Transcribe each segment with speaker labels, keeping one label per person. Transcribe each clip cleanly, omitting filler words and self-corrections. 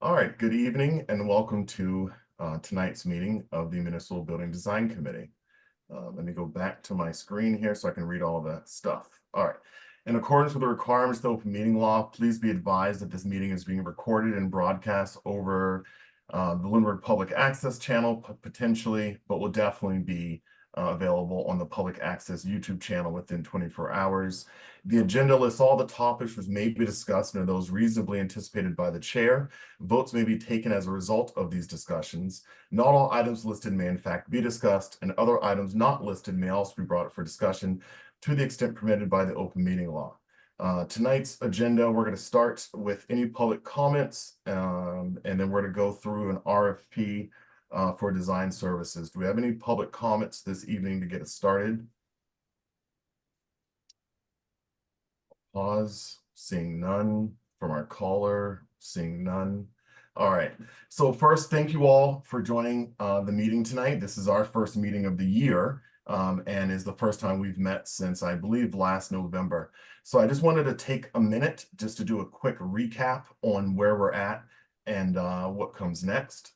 Speaker 1: All right, good evening and welcome to tonight's meeting of the Municipal Building Design Committee. Let me go back to my screen here so I can read all that stuff. All right. In accordance with the requirements of the open meeting law, please be advised that this meeting is being recorded and broadcast over the Lindbergh Public Access channel, potentially, but will definitely be available on the Public Access YouTube channel within 24 hours. The agenda lists all the topics which may be discussed and are those reasonably anticipated by the chair. Votes may be taken as a result of these discussions. Not all items listed may in fact be discussed, and other items not listed may also be brought up for discussion to the extent permitted by the open meeting law. Tonight's agenda, we're going to start with any public comments, and then we're going to go through an RFP for design services. Do we have any public comments this evening to get us started? Pause, seeing none from our caller, seeing none. All right, so first, thank you all for joining the meeting tonight. This is our first meeting of the year and is the first time we've met since, I believe, last November. So I just wanted to take a minute just to do a quick recap on where we're at and what comes next.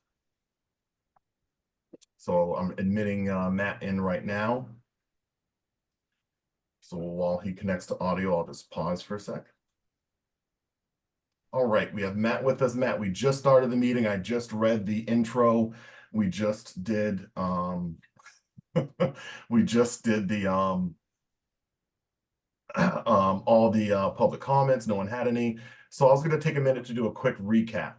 Speaker 1: So I'm admitting Matt in right now. So while he connects to audio, I'll just pause for a sec. All right, we have Matt with us. Matt, we just started the meeting. I just read the intro. We just did we just did the all the public comments. No one had any. So I was going to take a minute to do a quick recap.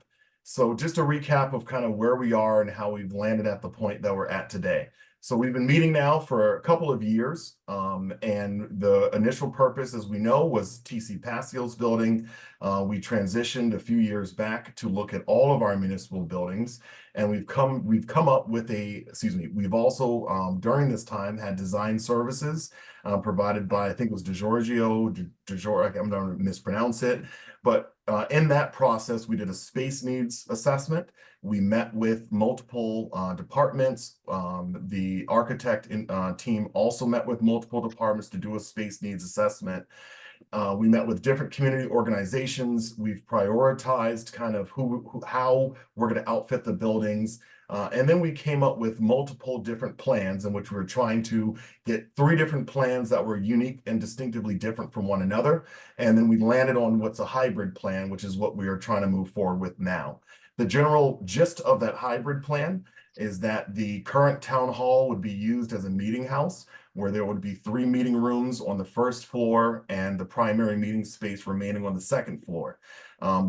Speaker 1: So just a recap of kind of where we are and how we've landed at the point that we're at today. So we've been meeting now for a couple of years, and the initial purpose, as we know, was TC Passios building. We transitioned a few years back to look at all of our municipal buildings, and we've come up with we've also during this time had design services provided by, I think it was DeGiorgio, I'm going to mispronounce it, but in that process, we did a space needs assessment. We met with multiple departments. The architect team also met with multiple departments to do a space needs assessment. We met with different community organizations. We've prioritized kind of how we're going to outfit the buildings. And then we came up with multiple different plans in which we were trying to get 3 different plans that were unique and distinctively different from one another. And then we landed on what's a hybrid plan, which is what we are trying to move forward with now. The general gist of that hybrid plan is that the current town hall would be used as a meeting house, where there would be 3 meeting rooms on the first floor and the primary meeting space remaining on the second floor.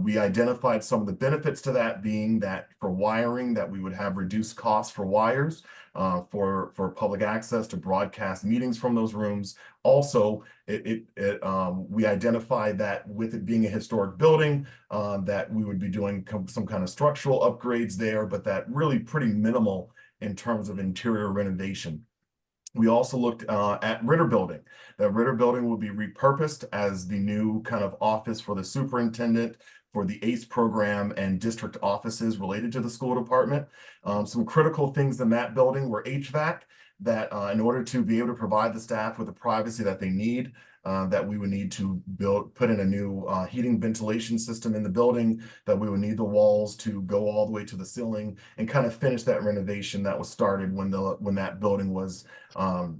Speaker 1: We identified some of the benefits to that being that for wiring, that we would have reduced costs for wires for public access to broadcast meetings from those rooms. Also, we identified that with it being a historic building, that we would be doing some kind of structural upgrades there, but that really pretty minimal in terms of interior renovation. We also looked at Ritter Building. The Ritter Building will be repurposed as the new kind of office for the superintendent, for the ACE program, and district offices related to the school department. Some critical things in that building were HVAC, that in order to be able to provide the staff with the privacy that they need, that we would need to put in a new heating ventilation system in the building, that we would need the walls to go all the way to the ceiling and kind of finish that renovation that was started when that building was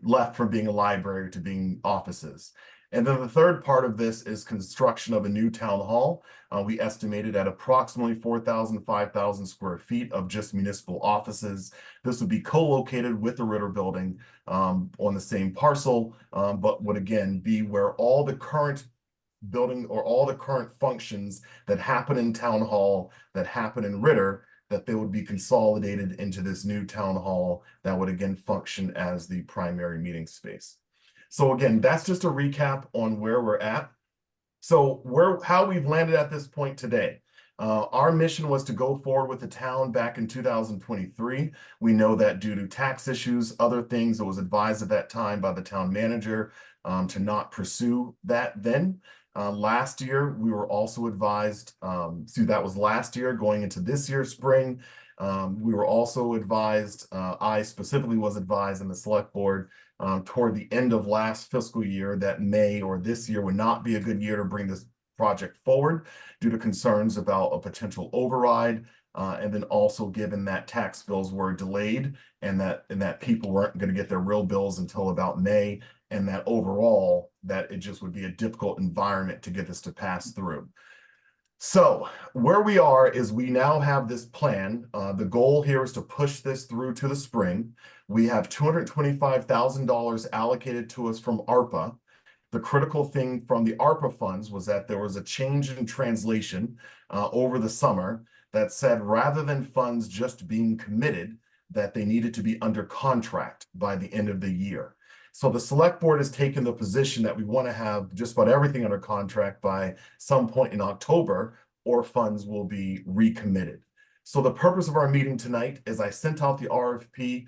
Speaker 1: left from being a library to being offices. And then the third part of this is construction of a new town hall. We estimated at approximately 4,000, 5,000 square feet of just municipal offices. This would be co-located with the Ritter Building on the same parcel, but would again be where all the current building or all the current functions that happen in town hall, that happen in Ritter, that they would be consolidated into this new town hall that would again function as the primary meeting space. So again, that's just a recap on where we're at. So how we've landed at this point today. Our mission was to go forward with the town back in 2023. We know that due to tax issues, other things, it was advised at that time by the town manager to not pursue that then. Last year, we were also advised, that was last year going into this year's spring. We were also advised, I specifically was advised in the select board toward the end of last fiscal year that May or this year would not be a good year to bring this project forward due to concerns about a potential override. And then also given that tax bills were delayed and that people weren't going to get their real bills until about May, and that overall that it just would be a difficult environment to get this to pass through. So where we are is we now have this plan. The goal here is to push this through to the spring. We have $225,000 allocated to us from ARPA. The critical thing from the ARPA funds was that there was a change in translation over the summer that said rather than funds just being committed, that they needed to be under contract by the end of the year. So the select board has taken the position that we want to have just about everything under contract by some point in October, or funds will be recommitted. So the purpose of our meeting tonight is I sent out the RFP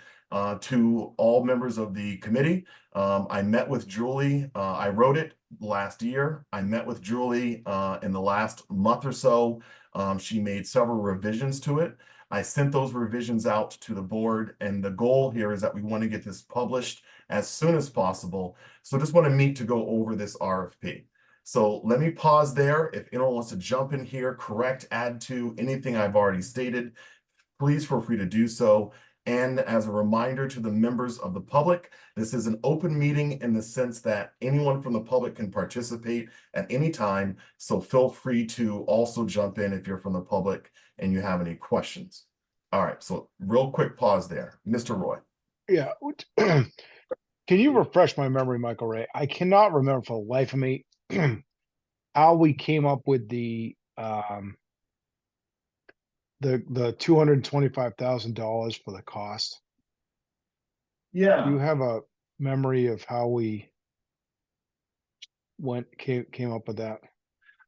Speaker 1: to all members of the committee. I met with Julie. I wrote it last year. I met with Julie in the last month or so. She made several revisions to it. I sent those revisions out to the board, and the goal here is that we want to get this published as soon as possible. So just want to meet to go over this RFP. So let me pause there. If anyone wants to jump in here, correct, add to anything I've already stated, please feel free to do so. And as a reminder to the members of the public, this is an open meeting in the sense that anyone from the public can participate at any time. So feel free to also jump in if you're from the public and you have any questions. All right, so real quick pause there. Mr. Roy.
Speaker 2: Yeah. Can you refresh my memory, Michael Ray? I cannot remember for the life of me how we came up with the $225,000 for the cost.
Speaker 1: Yeah.
Speaker 2: Do you have a memory of how we came up with that?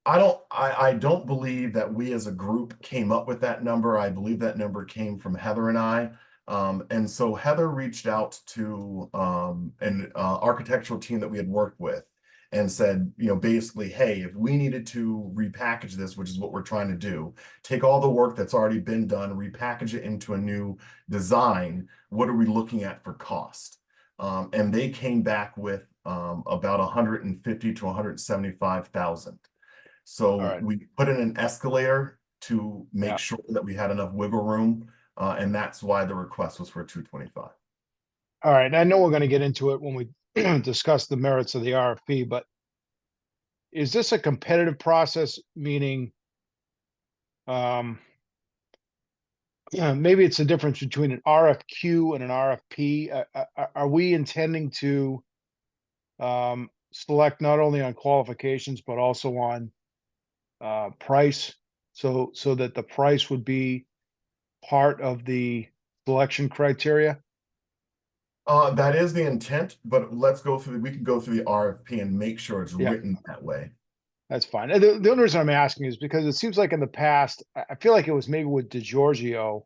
Speaker 1: I don't believe that we as a group came up with that number. I believe that number came from Heather and I. And so Heather reached out to an architectural team that we had worked with and said, basically, hey, if we needed to repackage this, which is what we're trying to do, take all the work that's already been done, repackage it into a new design, what are we looking at for cost? And they came back with about 150 to 175,000. So we put in an escalator to make sure that we had enough wiggle room, and that's why the request was for 225.
Speaker 2: All right. I know we're going to get into it when we discuss the merits of the RFP, but is this a competitive process? Meaning, maybe it's a difference between an RFQ and an RFP. Are we intending to select not only on qualifications but also on price, so that the price would be part of the selection criteria?
Speaker 1: That is the intent, but we can go through the RFP and make sure it's written that way.
Speaker 2: That's fine. The only reason I'm asking is because it seems like in the past, I feel like it was maybe with DeGiorgio,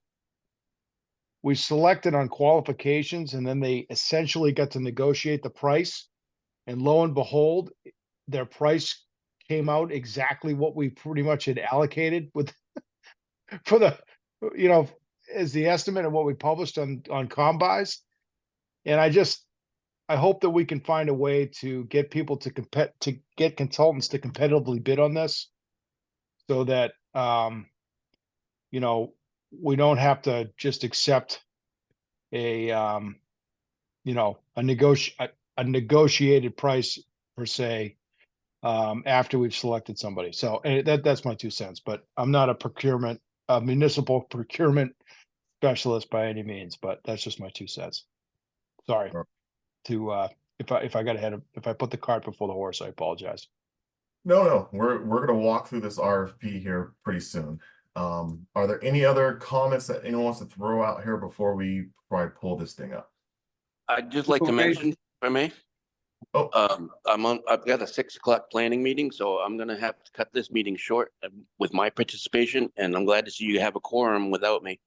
Speaker 2: we selected on qualifications and then they essentially got to negotiate the price. And lo and behold, their price came out exactly what we pretty much had allocated with for the, as the estimate of what we published on Combis. And I hope that we can find a way to get people to get consultants to competitively bid on this, so that we don't have to just accept a negotiated price per se after we've selected somebody. So that's my 2 cents, but I'm not a municipal procurement specialist by any means, but that's just my 2 cents. Sorry if I put the cart before the horse, I apologize.
Speaker 1: No, we're going to walk through this RFP here pretty soon. Are there any other comments that anyone wants to throw out here before I pull this thing up?
Speaker 3: I'd just like to mention, if I may.
Speaker 1: Oh,
Speaker 3: I've got a 6 o'clock planning meeting, so I'm gonna have to cut this meeting short with my participation, and I'm glad to see you have a quorum without me,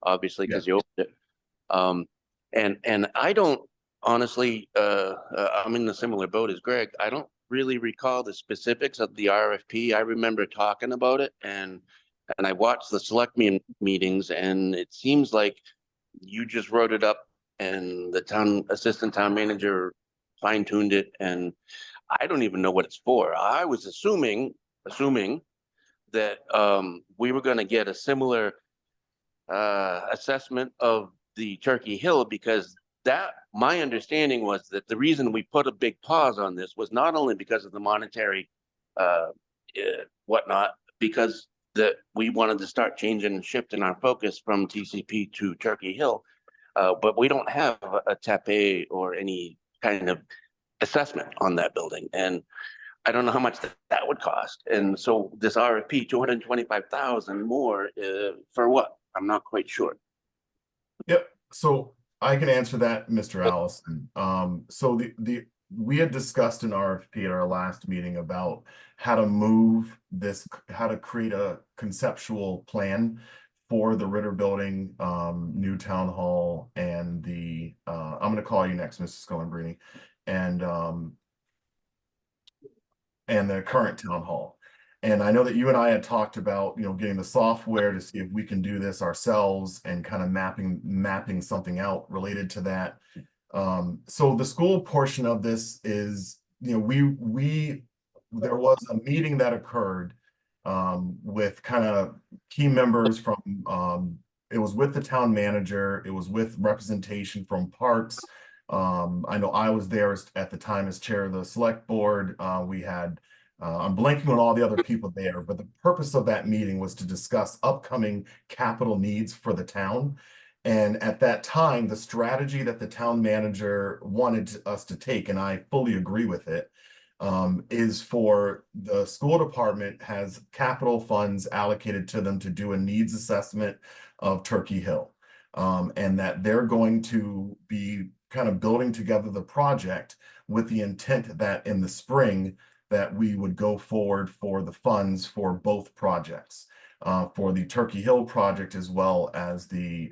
Speaker 3: obviously, because you opened it. And I don't honestly, I'm in a similar boat as Greg. I don't really recall the specifics of the RFP. I remember talking about it, and I watched the select meetings, and it seems like you just wrote it up and the assistant town manager fine-tuned it, and I don't even know what it's for. I was assuming assuming that we were going to get a similar assessment of the Turkey Hill, because that my understanding was that the reason we put a big pause on this was not only because of the monetary whatnot, because that we wanted to start changing and shifting our focus from TCP to Turkey Hill, but we don't have a TAPE or any kind of assessment on that building, and I don't know how much that would cost. And so this RFP, 225,000 more for what? I'm not quite sure.
Speaker 1: Yep. So I can answer that, Mr. Allison. So we had discussed an RFP at our last meeting about how to move this, how to create a conceptual plan for the Ritter Building, new town hall, and the I'm going to call you next, Mrs. Scolenbrini, and the current town hall. And I know that you and I had talked about, getting the software to see if we can do this ourselves and kind of mapping something out related to that. So the school portion of this is, there was a meeting that occurred with kind of key members from, it was with the town manager, it was with representation from parks. I know I was there at the time as chair of the select board. We had, I'm blanking on all the other people there, but the purpose of that meeting was to discuss upcoming capital needs for the town. And at that time, the strategy that the town manager wanted us to take, and I fully agree with it, is for the school department has capital funds allocated to them to do a needs assessment of Turkey Hill. And that they're going to be kind of building together the project with the intent that in the spring that we would go forward for the funds for both projects, for the Turkey Hill project as well as the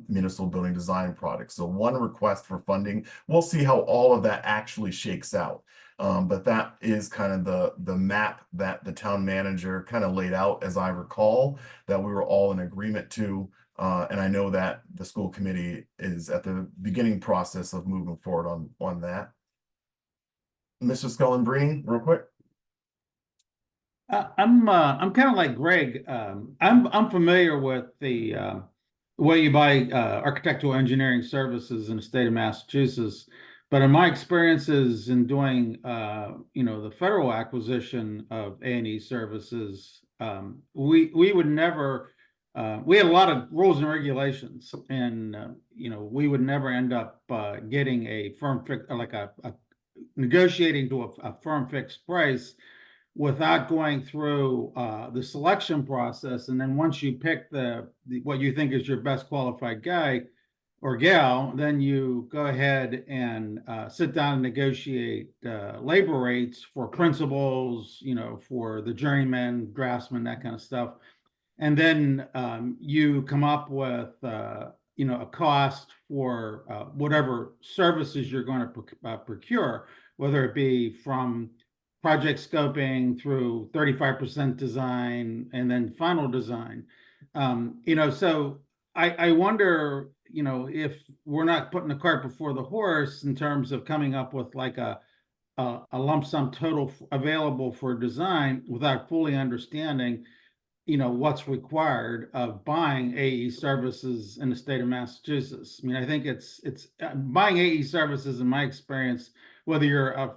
Speaker 1: municipal building design project. So one request for funding. We'll see how all of that actually shakes out. But that is kind of the map that the town manager kind of laid out, as I recall, that we were all in agreement to. And I know that the school committee is at the beginning process of moving forward on that. Mr. Scolenbrini, real quick.
Speaker 4: I'm kind of like Greg. I'm familiar with the way you buy architectural engineering services in the state of Massachusetts, but in my experiences in doing the federal acquisition of A&E services, we would never. We had a lot of rules and regulations, and we would never end up getting a firm like a negotiating to a firm fixed price without going through the selection process. And then once you pick the what you think is your best qualified guy or gal, then you go ahead and sit down and negotiate labor rates for principals, for the journeyman, draftsman, that kind of stuff. And then you come up with a cost for whatever services you're going to procure, whether it be from project scoping through 35% design and then final design. So I wonder, if we're not putting the cart before the horse in terms of coming up with like a lump sum total available for design without fully understanding what's required of buying AE services in the state of Massachusetts. I mean, I think it's buying AE services, in my experience, whether you're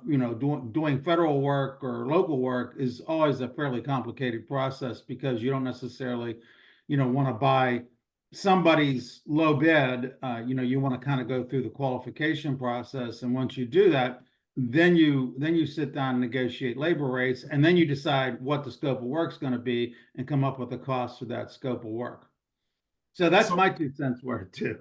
Speaker 4: doing federal work or local work, is always a fairly complicated process, because you don't necessarily want to buy somebody's low bid. You want to kind of go through the qualification process, and once you do that, then you sit down and negotiate labor rates, and then you decide what the scope of work is going to be and come up with a cost for that scope of work. So that's my 2 cents worth too.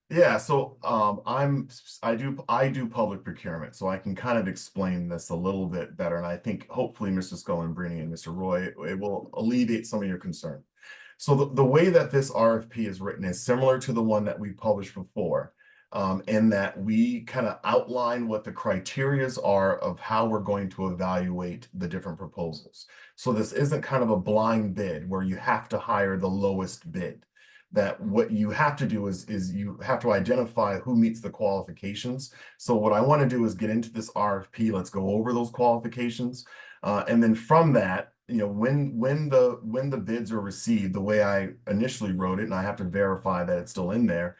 Speaker 1: Yeah, so I do public procurement, so I can kind of explain this a little bit better, and I think hopefully Mr. Scolenbrini and Mr. Roy, it will alleviate some of your concern. So the way that this RFP is written is similar to the one that we published before, in that we kind of outline what the criterias are of how we're going to evaluate the different proposals. So this isn't kind of a blind bid where you have to hire the lowest bid. That what you have to do is you have to identify who meets the qualifications. So what I want to do is get into this RFP. Let's go over those qualifications. And then from that, when the bids are received, the way I initially wrote it, and I have to verify that it's still in there,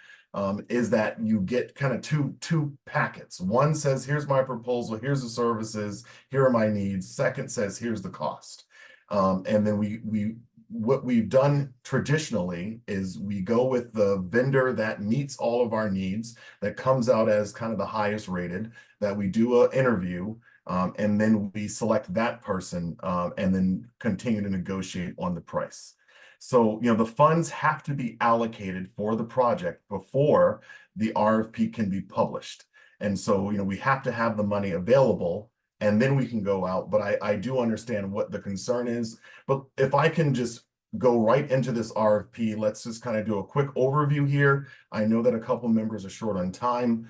Speaker 1: is that you get kind of two packets. One says, here's my proposal, here's the services, here are my needs. Second says, here's the cost. And then what we've done traditionally is we go with the vendor that meets all of our needs, that comes out as kind of the highest rated, that we do an interview, and then we select that person, and then continue to negotiate on the price. So, the funds have to be allocated for the project before the RFP can be published. And so, we have to have the money available, and then we can go out. But I do understand what the concern is. But if I can just go right into this RFP, let's just kind of do a quick overview here. I know that a couple members are short on time.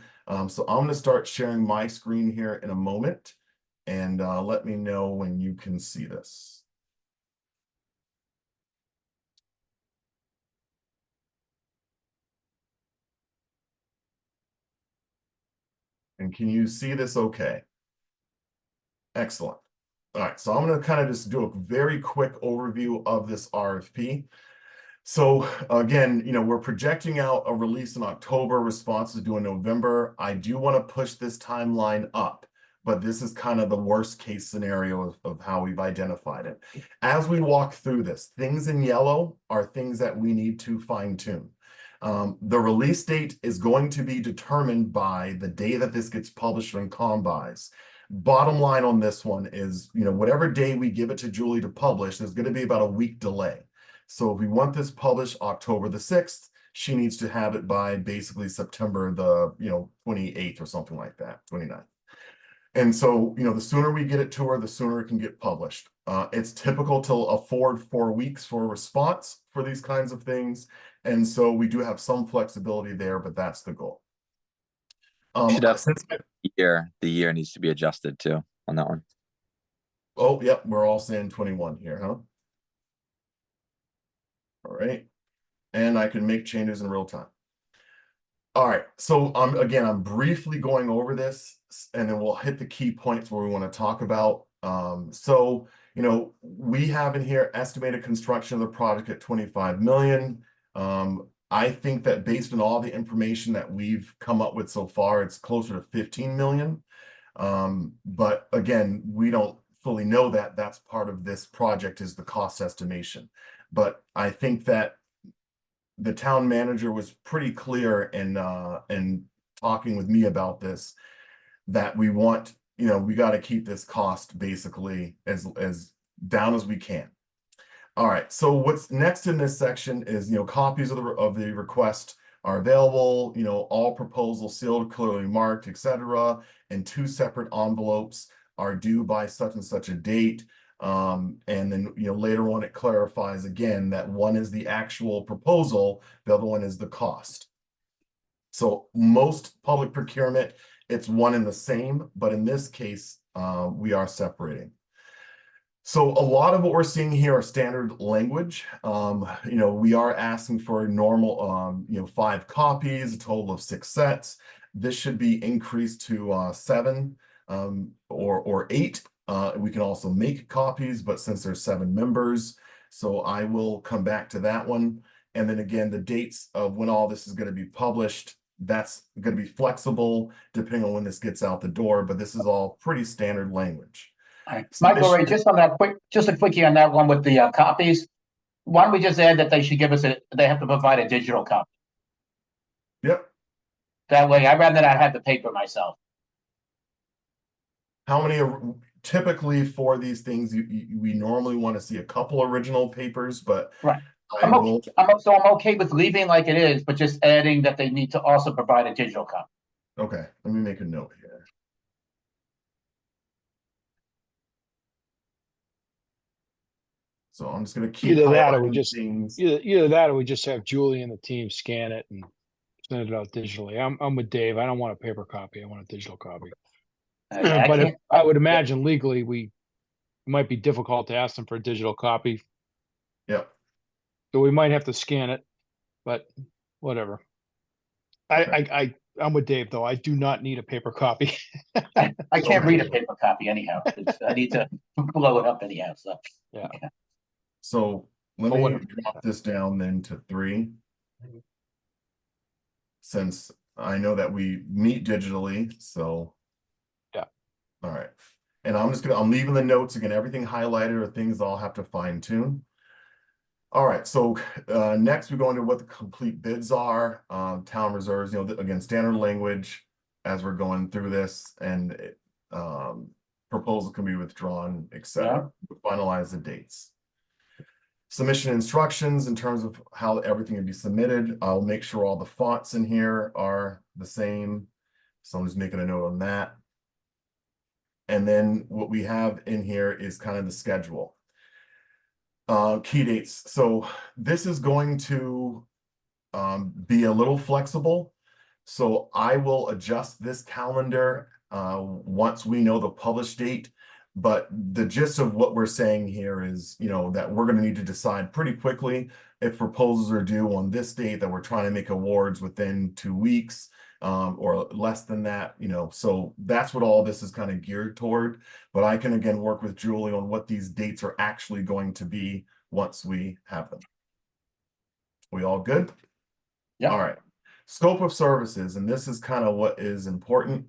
Speaker 1: So I'm going to start sharing my screen here in a moment, and let me know when you can see this. And can you see this okay? Excellent. All right, so I'm going to kind of just do a very quick overview of this RFP. So again, we're projecting out a release in October, responses due in November. I do want to push this timeline up, but this is kind of the worst case scenario of how we've identified it. As we walk through this, things in yellow are things that we need to fine tune. The release date is going to be determined by the day that this gets published in Combis. Bottom line on this one is, whatever day we give it to Julie to publish, there's going to be about a week delay. So if we want this published October the 6th, she needs to have it by basically September the 28th or something like that, 29th. And so, the sooner we get it to her, the sooner it can get published. It's typical to afford 4 weeks for a response for these kinds of things. And so we do have some flexibility there, but that's the goal.
Speaker 5: Should have the year needs to be adjusted too on that one.
Speaker 1: Oh, yep, we're all saying 21 here, huh? All right. And I can make changes in real time. All right, so again, I'm briefly going over this, and then we'll hit the key points where we want to talk about. So, we have in here estimated construction of the project at 25 million. I think that based on all the information that we've come up with so far, it's closer to 15 million. But again, we don't fully know that. That's part of this project, is the cost estimation. But I think that the town manager was pretty clear in talking with me about this, that we want, we got to keep this cost basically as down as we can. All right, so what's next in this section is, copies of the request are available, all proposals sealed, clearly marked, etc. And 2 separate envelopes are due by such and such a date. And then, later on it clarifies again that one is the actual proposal, the other one is the cost. So most public procurement, it's one and the same, but in this case, we are separating. So a lot of what we're seeing here are standard language. We are asking for a normal, 5 copies, a total of 6 sets. This should be increased to 7 or 8. We can also make copies, but since there's 7 members, so I will come back to that one. And then again, the dates of when all this is going to be published, that's going to be flexible depending on when this gets out the door, but this is all pretty standard language.
Speaker 6: All right. Michael, Ray, just on that just a quickie on that one with the copies. Why don't we just add that they should give us they have to provide a digital copy?
Speaker 1: Yep.
Speaker 6: That way, I'd rather not have the paper myself.
Speaker 1: How many typically for these things, we normally want to see a couple original papers, but
Speaker 6: right.
Speaker 1: I'm
Speaker 6: okay with leaving like it is, but just adding that they need to also provide a digital copy.
Speaker 1: Okay, let me make a note here. So I'm just going to keep
Speaker 2: either that, or we just
Speaker 1: things.
Speaker 2: either that, or we just have Julie and the team scan it and send it out digitally. I'm with Dave. I don't want a paper copy. I want a digital copy. But I would imagine legally it might be difficult to ask them for a digital copy.
Speaker 1: Yep.
Speaker 2: So we might have to scan it, but whatever. I I'm with Dave, though. I do not need a paper copy.
Speaker 6: I can't read a paper copy anyhow. I need to blow it up anyhow, so.
Speaker 2: Yeah.
Speaker 1: So let
Speaker 2: For
Speaker 1: me
Speaker 2: what-
Speaker 1: drop this down then to 3. Since I know that we meet digitally, so.
Speaker 2: Yeah.
Speaker 1: All right. And I'm leaving the notes again, everything highlighted are things I'll have to fine tune. All right, so next we go into what the complete bids are, town reserves, again, standard language as we're going through this, and proposal can be withdrawn, etc. Finalize the dates. Submission instructions in terms of how everything will be submitted. I'll make sure all the fonts in here are the same. So I'm just making a note on that. And then what we have in here is kind of the schedule. Key dates. So this is going to be a little flexible. So I will adjust this calendar once we know the published date. But the gist of what we're saying here is, that we're going to need to decide pretty quickly if proposals are due on this date, that we're trying to make awards within 2 weeks or less than that, so that's what all this is kind of geared toward. But I can again work with Julie on what these dates are actually going to be once we have them. We all good?
Speaker 6: Yeah.
Speaker 1: All right. Scope of services, and this is kind of what is important.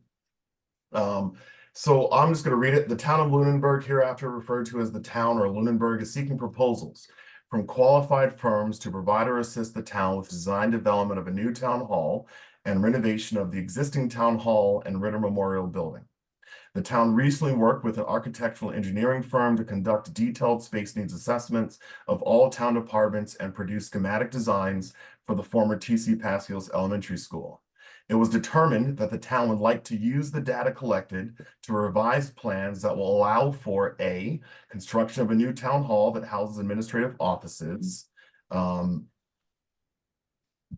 Speaker 1: So I'm just going to read it. The town of Lunenburg, hereafter referred to as the town or Lunenburg, is seeking proposals from qualified firms to provide or assist the town with design development of a new town hall and renovation of the existing town hall and Ritter Memorial Building. The town recently worked with an architectural engineering firm to conduct detailed space needs assessments of all town departments and produce schematic designs for the former T.C. Passios Elementary School. It was determined that the town would like to use the data collected to revise plans that will allow for A, construction of a new town hall that houses administrative offices,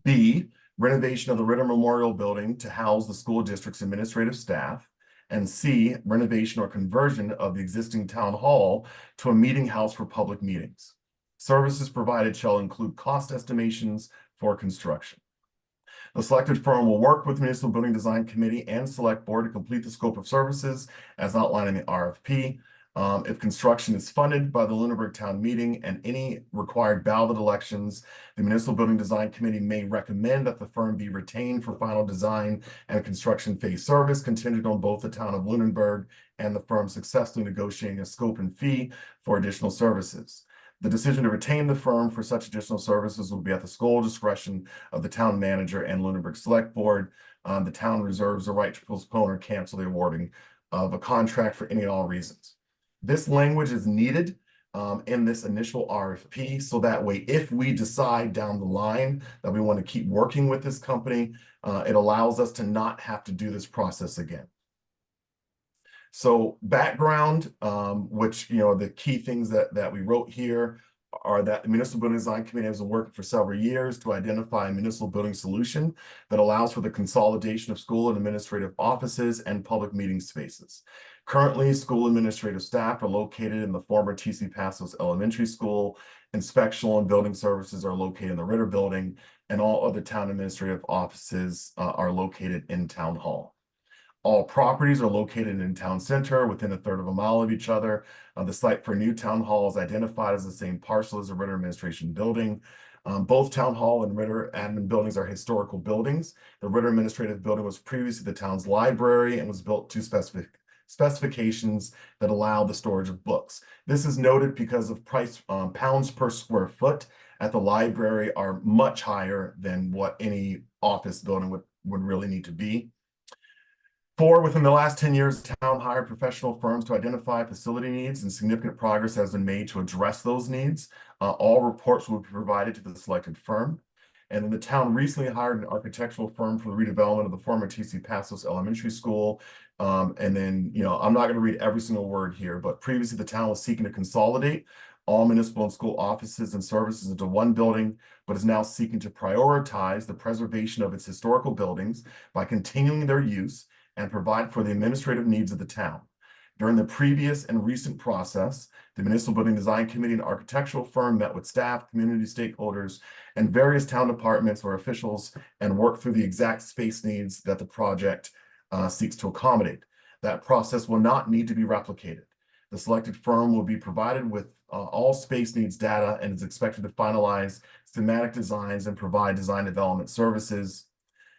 Speaker 1: B, renovation of the Ritter Memorial Building to house the school district's administrative staff, and C, renovation or conversion of the existing town hall to a meeting house for public meetings. Services provided shall include cost estimations for construction. The selected firm will work with the Municipal Building Design Committee and Select Board to complete the scope of services as outlined in the RFP. If construction is funded by the Lunenburg Town Meeting and any required ballot elections, the Municipal Building Design Committee may recommend that the firm be retained for final design and construction phase service, contingent on both the town of Lunenburg and the firm successfully negotiating a scope and fee for additional services. The decision to retain the firm for such additional services will be at the sole discretion of the town manager and Lunenburg Select Board. The town reserves the right to postpone or cancel the awarding of a contract for any and all reasons. This language is needed in this initial RFP, so that way, if we decide down the line that we want to keep working with this company, it allows us to not have to do this process again. So background, which, the key things that we wrote here are that the Municipal Building Design Committee has been working for several years to identify a municipal building solution that allows for the consolidation of school and administrative offices and public meeting spaces. Currently, school administrative staff are located in the former T.C. Passios Elementary School. Inspectional and building services are located in the Ritter Building, and all other town administrative offices are located in Town Hall. All properties are located in town center within 1/3 of a mile of each other. The site for new town hall is identified as the same parcel as the Ritter Administration Building. Both town hall and Ritter admin buildings are historical buildings. The Ritter Administrative Building was previously the town's library and was built to specifications that allow the storage of books. This is noted because of price pounds per square foot at the library are much higher than what any office building would really need to be. 4, within the last 10 years, the town hired professional firms to identify facility needs, and significant progress has been made to address those needs. All reports will be provided to the selected firm. And then the town recently hired an architectural firm for the redevelopment of the former T.C. Passios Elementary School. And then, I'm not going to read every single word here, but previously the town was seeking to consolidate all municipal and school offices and services into one building, but is now seeking to prioritize the preservation of its historical buildings by continuing their use and provide for the administrative needs of the town. During the previous and recent process, the Municipal Building Design Committee and architectural firm met with staff, community stakeholders, and various town departments or officials and worked through the exact space needs that the project seeks to accommodate. That process will not need to be replicated. The selected firm will be provided with all space needs data and is expected to finalize schematic designs and provide design development services.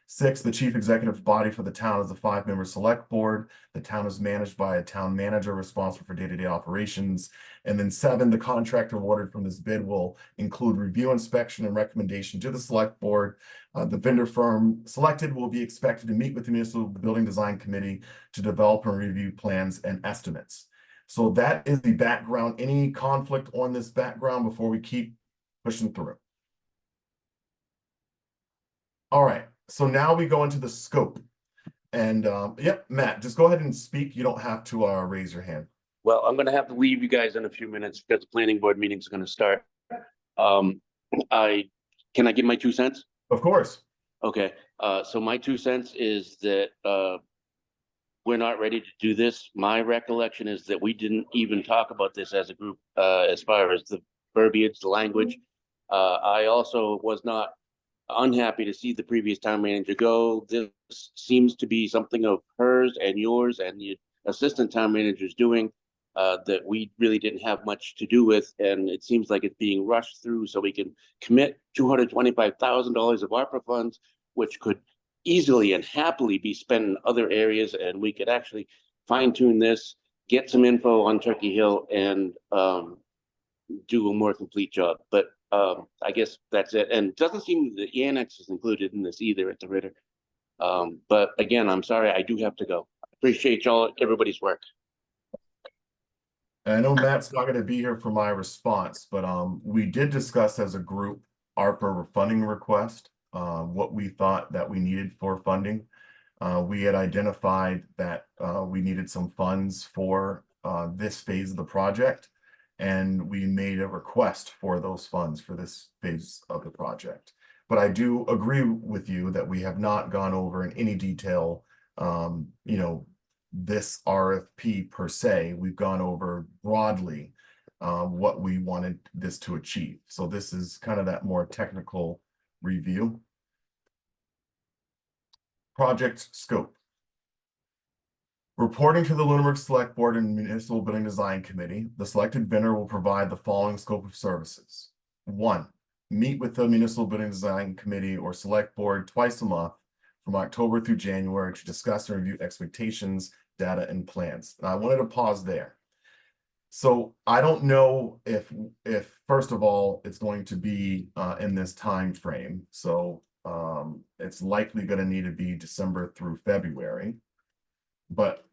Speaker 1: 6, the chief executive body for the town is a 5-member select board. The town is managed by a town manager responsible for day-to-day operations. And then 7, the contract awarded from this bid will include review, inspection, and recommendation to the select board. The vendor firm selected will be expected to meet with the Municipal Building Design Committee to develop and review plans and estimates. So that is the background. Any conflict on this background before we keep pushing through? All right. So now we go into the scope. And yep, Matt, just go ahead and speak. You don't have to raise your hand.
Speaker 3: Well, I'm gonna have to leave you guys in a few minutes because the planning board meeting is gonna start. Can I give my 2 cents?
Speaker 1: Of course.
Speaker 3: Okay, so my 2 cents is that we're not ready to do this. My recollection is that we didn't even talk about this as a group, as far as the verbiage, the language. I also was not unhappy to see the previous town manager go. This seems to be something of hers and yours and the assistant town manager's doing that we really didn't have much to do with. And it seems like it's being rushed through so we can commit $225,000 of ARPA funds, which could easily and happily be spent in other areas. And we could actually fine tune this, get some info on Turkey Hill and do a more complete job. But I guess that's it. And it doesn't seem the annex is included in this either at the Ritter. But again, I'm sorry, I do have to go. Appreciate everybody's work.
Speaker 1: And I know Matt's not going to be here for my response, but we did discuss as a group ARPA funding request, what we thought that we needed for funding. We had identified that we needed some funds for this phase of the project. And we made a request for those funds for this phase of the project. But I do agree with you that we have not gone over in any detail, this RFP per se. We've gone over broadly what we wanted this to achieve. So this is kind of that more technical review. Project scope. Reporting to the Lunenburg Select Board and Municipal Building Design Committee, the selected vendor will provide the following scope of services. 1, meet with the Municipal Building Design Committee or Select Board twice a month from October through January to discuss and review expectations, data, and plans. And I wanted to pause there. So I don't know if first of all, it's going to be in this time frame. So it's likely going to need to be December through February. But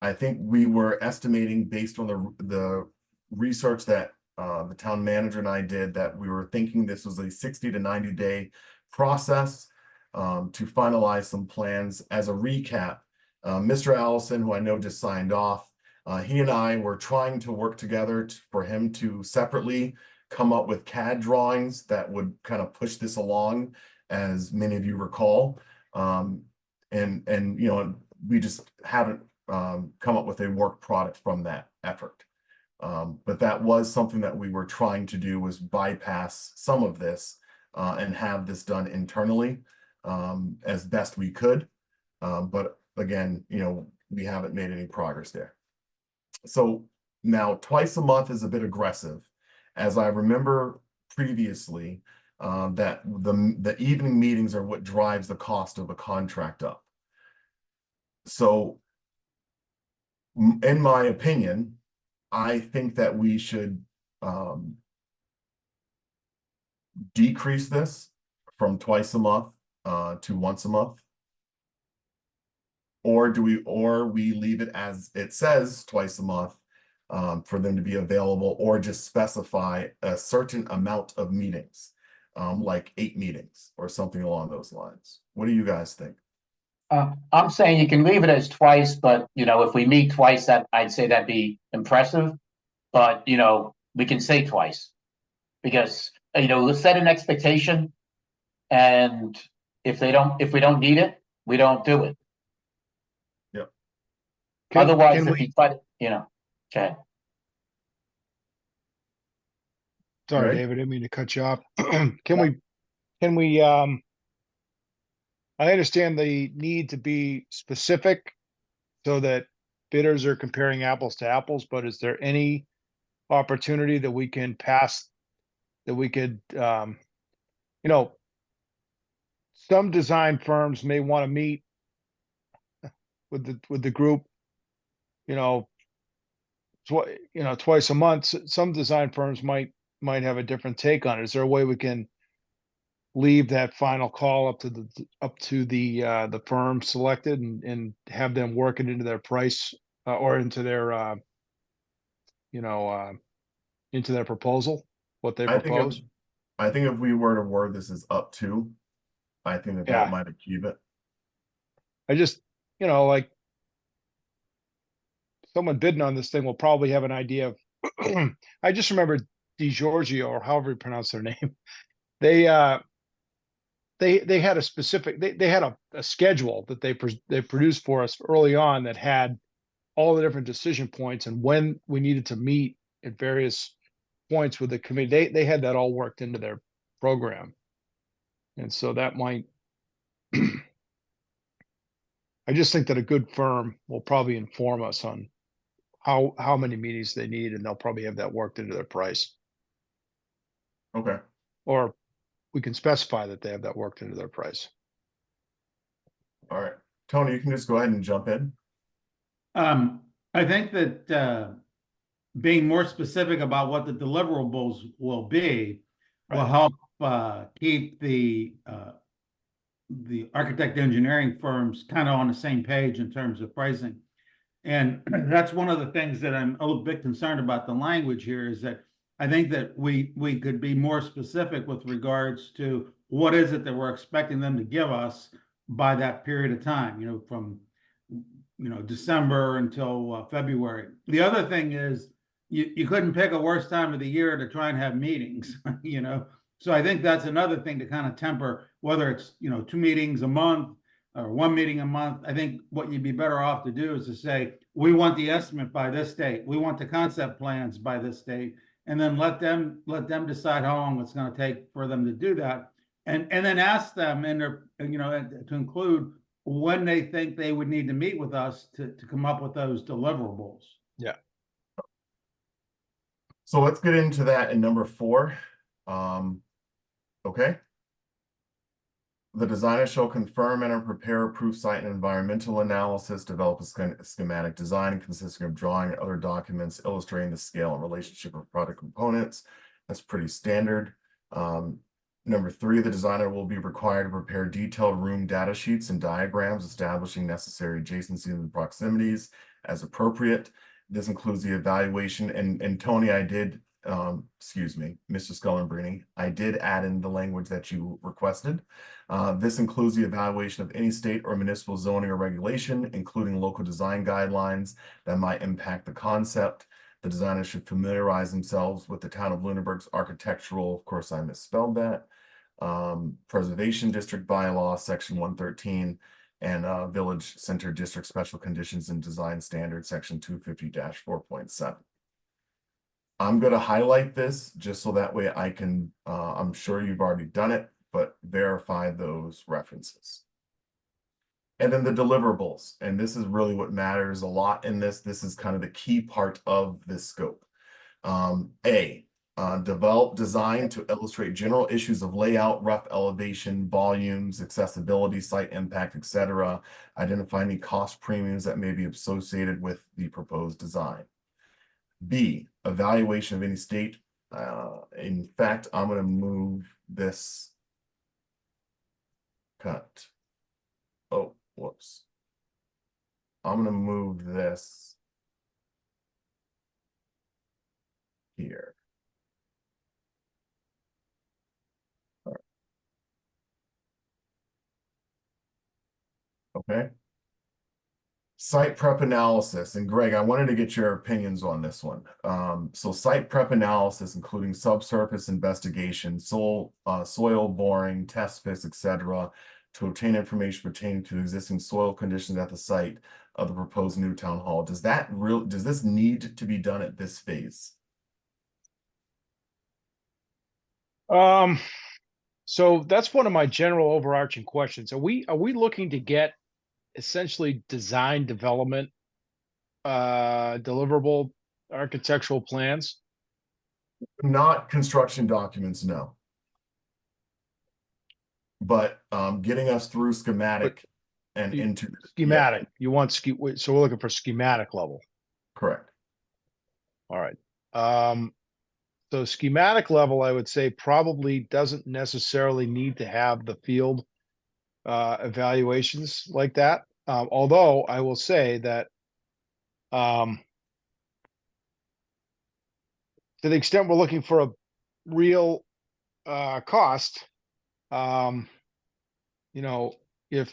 Speaker 1: I think we were estimating based on the research that the town manager and I did that we were thinking this was a 60 to 90 day process to finalize some plans. As a recap, Mr. Allison, who I know just signed off, he and I were trying to work together for him to separately come up with CAD drawings that would kind of push this along, as many of you recall. We just haven't come up with a work product from that effort. But that was something that we were trying to do, was bypass some of this and have this done internally as best we could. But again, we haven't made any progress there. So now twice a month is a bit aggressive. As I remember previously, that the evening meetings are what drives the cost of a contract up. So in my opinion, I think that we should decrease this from twice a month to once a month. Or we leave it as it says twice a month for them to be available, or just specify a certain amount of meetings, like 8 meetings or something along those lines. What do you guys think?
Speaker 6: I'm saying you can leave it as twice, but if we meet twice, that I'd say that'd be impressive. But we can say twice because let's set an expectation, and if we don't need it, we don't do it.
Speaker 1: Yep.
Speaker 6: Otherwise,
Speaker 2: can
Speaker 6: if you try to, okay.
Speaker 2: Sorry,
Speaker 1: Right?
Speaker 2: David, I didn't mean to cut you off. Can we, I understand the need to be specific so that bidders are comparing apples to apples, but is there any opportunity that we can pass, that we could, you know, some design firms may want to meet with the group, you know, twice a month. Some design firms might have a different take on it. Is there a way we can leave that final call up to the firm selected and have them work it into their price or into their you know into their proposal, what they
Speaker 1: I think if,
Speaker 2: propose?
Speaker 1: I think if we were to word this as up to, I think that
Speaker 2: Yeah,
Speaker 1: might achieve it.
Speaker 2: I just, like someone bidding on this thing will probably have an idea of I just remember DiGiorgio, or however you pronounce their name. They they had a specific, they had a schedule that they produced for us early on that had all the different decision points and when we needed to meet at various points with the committee. They had that all worked into their program. And so that might, I just think that a good firm will probably inform us on how many meetings they need, and they'll probably have that worked into their price.
Speaker 1: Okay.
Speaker 2: Or we can specify that they have that worked into their price.
Speaker 1: All right. Tony, you can just go ahead and jump in.
Speaker 4: I think that being more specific about what the deliverables will be will
Speaker 2: Right.
Speaker 4: help keep the architect engineering firms kind of on the same page in terms of pricing. And that's one of the things that I'm a little bit concerned about the language here, is that I think that we could be more specific with regards to what is it that we're expecting them to give us by that period of time, from December until February. The other thing is you couldn't pick a worse time of the year to try and have meetings, So I think that's another thing to kind of temper, whether it's, 2 meetings a month or 1 meeting a month. I think what you'd be better off to do is to say, we want the estimate by this date. We want the concept plans by this date, and then let them decide how long it's going to take for them to do that. And then ask them to include when they think they would need to meet with us to come up with those deliverables.
Speaker 2: Yeah.
Speaker 1: So let's get into that in number 4. Okay. The designer shall confirm and prepare approved site and environmental analysis, develop a schematic design consisting of drawing and other documents illustrating the scale and relationship of product components. That's pretty standard. Number 3, the designer will be required to prepare detailed room data sheets and diagrams establishing necessary adjacencies and proximities as appropriate. This includes the evaluation, and Tony, I did, excuse me, Mr. Scullenbrini, I did add in the language that you requested. This includes the evaluation of any state or municipal zoning or regulation, including local design guidelines that might impact the concept. The designers should familiarize themselves with the town of Lunenburg's architectural, of course I misspelled that, preservation district bylaw, section 113, and village center district special conditions and design standards, section 250-4.7. I'm going to highlight this just so that way I can, I'm sure you've already done it, but verify those references. And then the deliverables, and this is really what matters a lot in this. This is kind of the key part of this scope. Develop design to illustrate general issues of layout, rough elevation, volumes, accessibility, site impact, etc. Identify any cost premiums that may be associated with the proposed design. B, evaluation of any state. In fact, I'm going to move this cut. Oh, whoops. I'm going to move this here. All right. Okay. Site prep analysis, and Greg, I wanted to get your opinions on this one. So site prep analysis, including subsurface investigation, soil boring, test pits, etc., to obtain information pertaining to existing soil conditions at the site, of the proposed new town hall. Does this need to be done at this phase?
Speaker 2: So that's one of my general overarching questions. Are we looking to get essentially design development, deliverable architectural plans?
Speaker 1: Not construction documents, no. But getting us through schematic and
Speaker 2: you-
Speaker 1: into
Speaker 2: Schematic, you want so we're looking for schematic level.
Speaker 1: correct.
Speaker 2: All right. So schematic level, I would say probably doesn't necessarily need to have the field evaluations like that. Although I will say that to the extent we're looking for a real cost, you know, if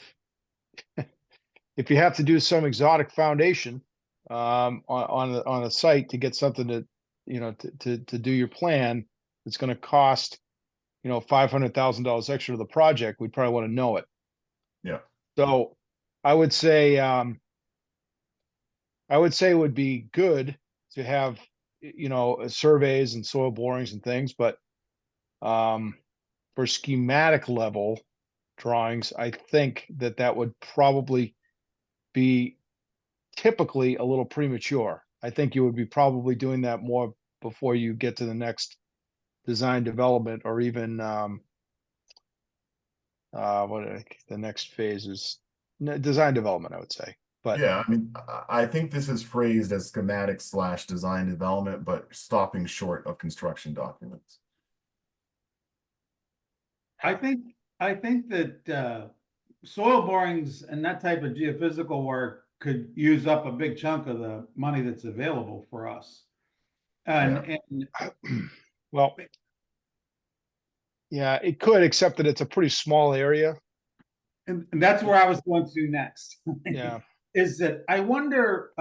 Speaker 2: if you have to do some exotic foundation on a site to get something to, you know, to do your plan, it's going to cost, you know, $500,000 extra to the project. We'd probably want to know it.
Speaker 1: Yeah.
Speaker 2: So I would say it would be good to have, you know, surveys and soil borings and things, but for schematic level drawings, I think that would probably be typically a little premature. I think you would be probably doing that more before you get to the next design development, or even the next phase is design development, I would say. But
Speaker 1: Yeah, I mean, I think this is phrased as schematic / design development, but stopping short of construction documents.
Speaker 4: I think that soil borings and that type of geophysical work could use up a big chunk of the money that's available for us. And
Speaker 2: well, yeah, it could, except that it's a pretty small area.
Speaker 4: and that's where I was going to next.
Speaker 2: Yeah.
Speaker 4: Is that I wonder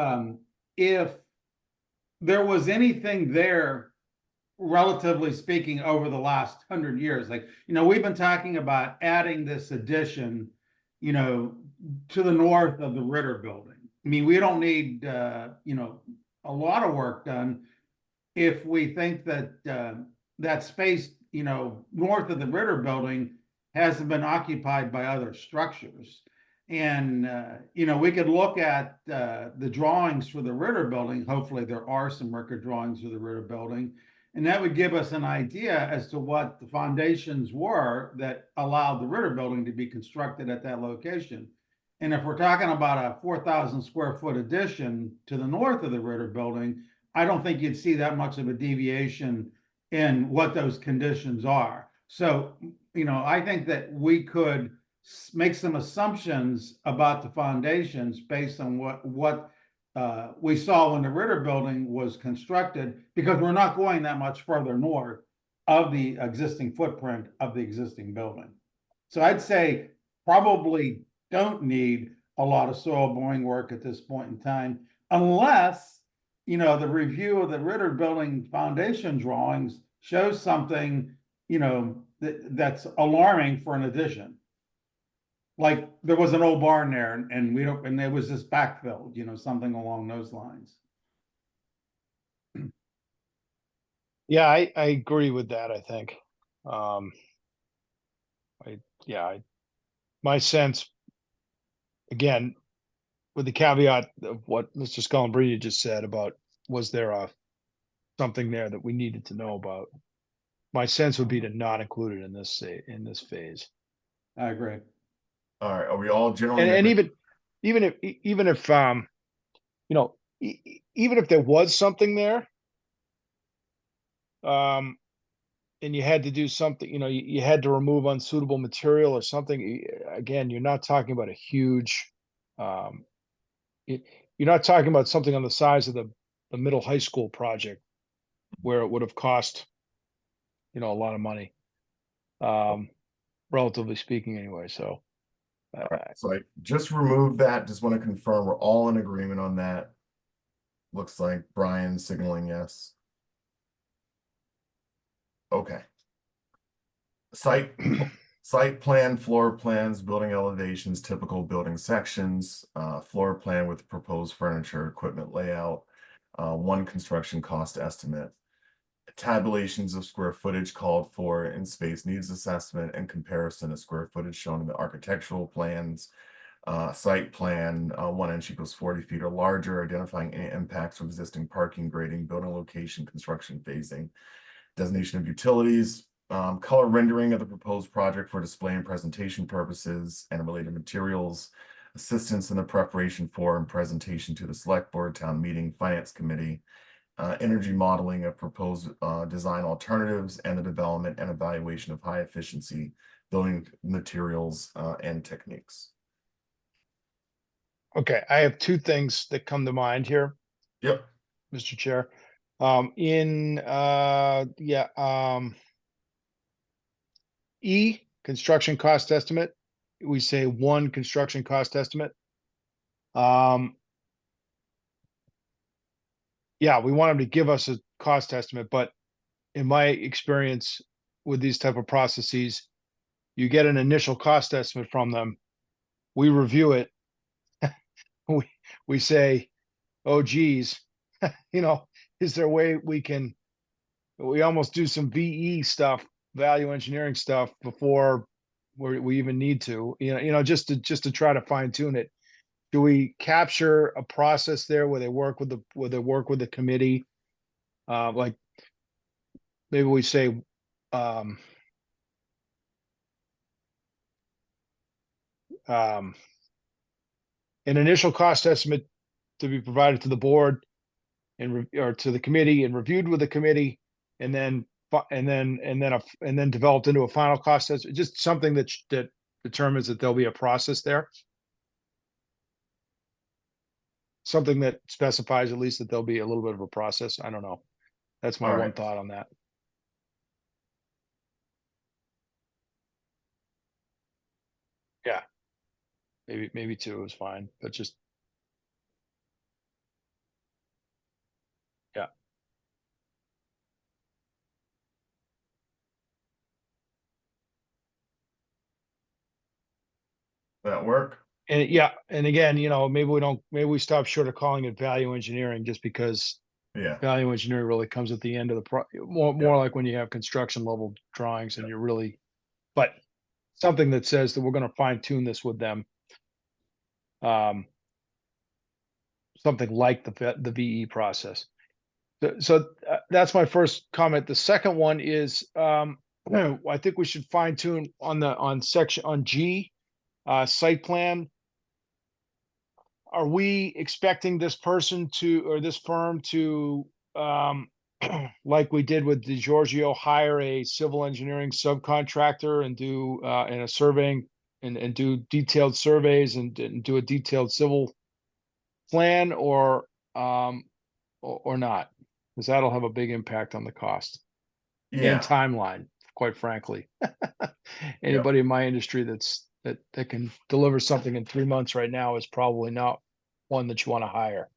Speaker 4: if there was anything there, relatively speaking, over the last 100 years. Like, you know, we've been talking about adding this addition, you know, to the north of the Ritter building. I mean, we don't need, you know, a lot of work done if we think that that space, you know, north of the Ritter building hasn't been occupied by other structures. And, you know, we could look at the drawings for the Ritter building. Hopefully there are some record drawings for the Ritter building. And that would give us an idea as to what the foundations were that allowed the Ritter building to be constructed at that location. And if we're talking about a 4,000 square foot addition to the north of the Ritter building, I don't think you'd see that much of a deviation in what those conditions are. So, you know, I think that we could make some assumptions about the foundations based on what we saw when the Ritter building was constructed, because we're not going that much further north of the existing footprint of the existing building. So I'd say probably don't need a lot of soil boring work at this point in time, unless, you know, the review of the Ritter building foundation drawings shows something, you know, that's alarming for an addition. Like there was an old barn there and it was just backfilled, you know, something along those lines.
Speaker 2: Yeah, I agree with that, I think. My sense, again, with the caveat of what Mr. Scalambrino just said about, was there something there that we needed to know about? My sense would be to not include it in this phase.
Speaker 4: I agree.
Speaker 1: All right, are we all generally?
Speaker 2: And even if you know, even if there was something there, and you had to do something, you know, you had to remove unsuitable material or something, again, you're not talking about a huge, you're not talking about something on the size of the middle high school project where it would have cost, you know, a lot of money, relatively speaking anyway. So
Speaker 1: So I just removed that. Just want to confirm we're all in agreement on that. Looks like Brian signaling yes. Okay. Site Site plan, floor plans, building elevations, typical building sections, floor plan with proposed furniture, equipment layout, one construction cost estimate, tabulations of square footage called for in space needs assessment and comparison of square footage shown in the architectural plans, site plan, 1 inch equals 40 feet or larger, identifying any impacts of existing parking, grading, building location, construction phasing, designation of utilities, color rendering of the proposed project for display and presentation purposes and related materials, assistance in the preparation for and presentation to the select board, town meeting, finance committee, energy modeling of proposed design alternatives, and the development and evaluation of high efficiency building materials and techniques.
Speaker 2: Okay, I have two things that come to mind here,
Speaker 1: Yep.
Speaker 2: Mr. Chair. E, construction cost estimate, we say one construction cost estimate. Yeah, we want them to give us a cost estimate, but in my experience with these type of processes, you get an initial cost estimate from them. We review it. we say, oh geez, is there a way we almost do some VE stuff, value engineering stuff before we even need to, just to try to fine tune it. Do we capture a process there where they work with the committee? Like maybe we say, an initial cost estimate to be provided to the board or to the committee and reviewed with the committee, and then developed into a final cost estimate, just something that determines that there'll be a process there. Something that specifies at least that there'll be a little bit of a process. I don't know. That's my
Speaker 1: All
Speaker 2: one
Speaker 1: right.
Speaker 2: thought on that. Yeah. Maybe two is fine, but just. Yeah.
Speaker 1: That work?
Speaker 2: And yeah, and again, maybe we stop short of calling it value engineering just because
Speaker 1: Yeah.
Speaker 2: value engineering really comes at the end of the more like when you have construction level drawings and you're really, but something that says that we're going to fine tune this with them. Something like the VE process. So that's my first comment. The second one is, I think we should fine tune on G, site plan. Are we expecting this person or this firm to, like we did with DiGiorgio, hire a civil engineering subcontractor and do and a surveying and do detailed surveys and do a detailed civil plan, or not? Because that'll have a big impact on the cost and timeline, quite frankly. Anybody in my industry that can deliver something in 3 months right now is probably not one that you want to hire,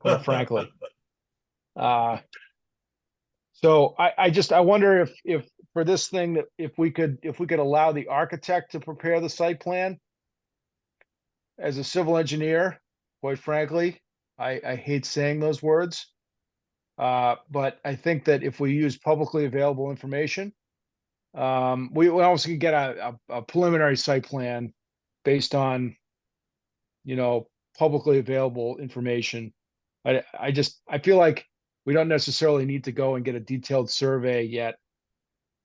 Speaker 2: quite frankly. So I wonder if for this thing that if we could allow the architect to prepare the site plan as a civil engineer. Quite frankly, I hate saying those words, but I think that if we use publicly available information, we also could get a preliminary site plan based on, publicly available information. I feel like we don't necessarily need to go and get a detailed survey yet,